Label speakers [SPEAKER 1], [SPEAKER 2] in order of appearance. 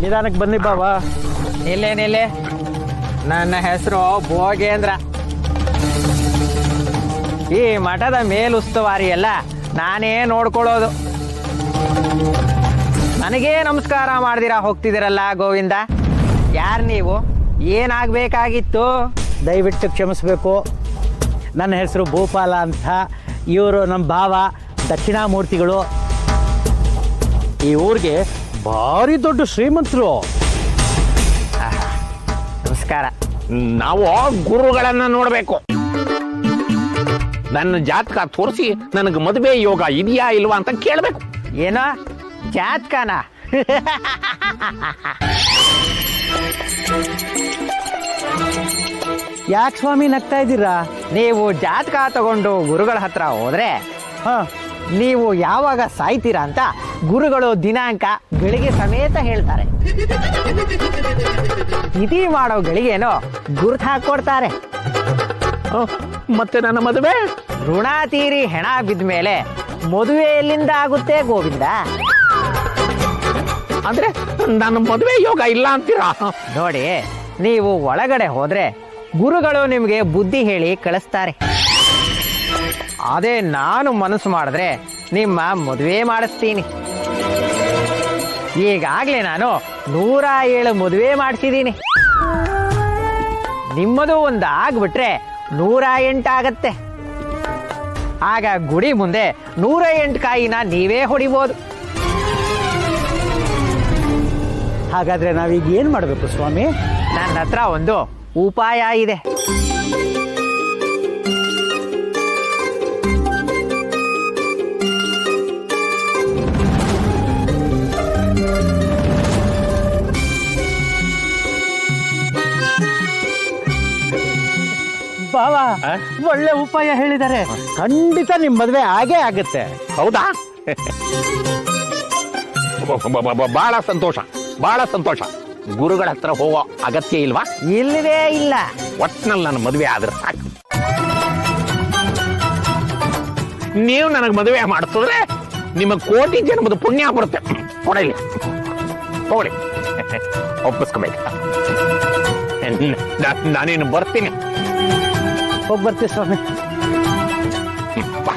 [SPEAKER 1] ನಿಧಾನಕ್ಕೆ ಬನ್ನಿ ಬಾವಾ.
[SPEAKER 2] ನಿಲ್ಲೆ ನನ್ನ ಹೆಸರು ಭೋಗೇಂದ್ರ. ಈ ಮಠದ ಮೇಲುಸ್ತುವಾರಿ ಎಲ್ಲ ನಾನೇ ನೋಡ್ಕೊಳ್ಳೋದು. ನನಗೇ ನಮಸ್ಕಾರ ಮಾಡ್ದಿರಾ ಹೋಗ್ತಿದ್ದೀರಲ್ಲ ಗೋವಿಂದ. ಯಾರು ನೀವು? ಏನಾಗಬೇಕಾಗಿತ್ತು?
[SPEAKER 1] ದಯವಿಟ್ಟು ಕ್ಷಮಿಸ್ಬೇಕು. ನನ್ನ ಹೆಸರು ಭೂಪಾಲ ಅಂತ. ಇವರು ನಮ್ಮ ಭಾವ ದಕ್ಷಿಣಾಮೂರ್ತಿಗಳು. ಈ ಊರಿಗೆ ಭಾರಿ ದೊಡ್ಡ ಶ್ರೀಮಂತರು.
[SPEAKER 2] ನಮಸ್ಕಾರ.
[SPEAKER 3] ನಾವು ಗುರುಗಳನ್ನ ನೋಡ್ಬೇಕು. ನನ್ನ ಜಾತಕ ತೋರಿಸಿ ನನಗೆ ಮದುವೆ ಯೋಗ ಇದೆಯಾ ಇಲ್ವಾ ಅಂತ ಕೇಳಬೇಕು.
[SPEAKER 2] ಏನೋ ಜಾತಕನ?
[SPEAKER 1] ಯಾಕೆ ಸ್ವಾಮಿ ನಗ್ತಾ ಇದ್ದೀರಾ?
[SPEAKER 2] ನೀವು ಜಾತಕ ತಗೊಂಡು ಗುರುಗಳ ಹತ್ರ ಹೋದ್ರೆ
[SPEAKER 1] ಹಾಂ,
[SPEAKER 2] ನೀವು ಯಾವಾಗ ಸಾಯ್ತೀರಾ ಅಂತ ಗುರುಗಳು ದಿನಾಂಕ ಗಳಿಗೆ ಸಮೇತ ಹೇಳ್ತಾರೆ. ತಿಥಿ ಮಾಡೋ ಗಳಿಗೆನೋ ಗುರುತು ಹಾಕೊಡ್ತಾರೆ.
[SPEAKER 3] ಮತ್ತೆ ನನ್ನ ಮದುವೆ
[SPEAKER 2] ಋಣ ತೀರಿ ಹೆಣ ಬಿದ್ಮೇಲೆ ಮದುವೆ ಎಲ್ಲಿಂದ ಆಗುತ್ತೆ ಗೋವಿಂದ?
[SPEAKER 3] ಅಂದ್ರೆ ನನ್ನ ಮದುವೆ ಯೋಗ ಇಲ್ಲ ಅಂತೀರಾ?
[SPEAKER 2] ನೋಡಿ, ನೀವು ಒಳಗಡೆ ಹೋದ್ರೆ ಗುರುಗಳು ನಿಮಗೆ ಬುದ್ಧಿ ಹೇಳಿ ಕಳಿಸ್ತಾರೆ. ಅದೇ ನಾನು ಮನಸ್ಸು ಮಾಡಿದ್ರೆ ನಿಮ್ಮ ಮದುವೆ ಮಾಡಿಸ್ತೀನಿ. ಈಗಾಗಲೇ ನಾನು 107 ಮದುವೆ ಮಾಡಿಸಿದ್ದೀನಿ. ನಿಮ್ಮದು ಒಂದು ಆಗ್ಬಿಟ್ರೆ 108 ಆಗತ್ತೆ. ಆಗ ಗುಡಿ ಮುಂದೆ 108 ಕಾಯಿನ ನೀವೇ ಹೊಡಿಬೋದು.
[SPEAKER 1] ಹಾಗಾದ್ರೆ ನಾವೀಗ ಏನು ಮಾಡಬೇಕು ಸ್ವಾಮಿ?
[SPEAKER 2] ನನ್ನ ಹತ್ರ ಒಂದು ಉಪಾಯ ಇದೆ.
[SPEAKER 1] ಬಾವಾ, ಒಳ್ಳೆ ಉಪಾಯ ಹೇಳಿದ್ದಾರೆ. ಖಂಡಿತ ನಿಮ್ಮ ಮದುವೆ ಆಗೇ ಆಗುತ್ತೆ.
[SPEAKER 3] ಹೌದಾ? ಬಹಳ ಸಂತೋಷ, ಬಹಳ ಸಂತೋಷ. ಗುರುಗಳ ಹತ್ರ ಹೋಗೋ ಅಗತ್ಯ ಇಲ್ವಾ?
[SPEAKER 2] ಇಲ್ಲವೇ ಇಲ್ಲ.
[SPEAKER 3] ಒಟ್ನಲ್ಲಿ ನನ್ನ ಮದುವೆ ಆದ್ರೆ ಸಾಕು. ನೀವು ನನಗೆ ಮದುವೆ ಮಾಡಿಸಿದ್ರೆ ನಿಮಗೆ ಕೋಟಿ ಜನ್ಮದ ಪುಣ್ಯ ಬರುತ್ತೆ. ಕೊಡಲಿ, ತಗೊಳ್ಳಿ, ಒಪ್ಪಿಸ್ಕೋಬೇಕು. ನಾನೇನು ಬರ್ತೀನಿ.
[SPEAKER 1] ಹೋಗಿ ಬರ್ತೀವಿ ಸ್ವಾಮಿ.
[SPEAKER 3] ಬಾ.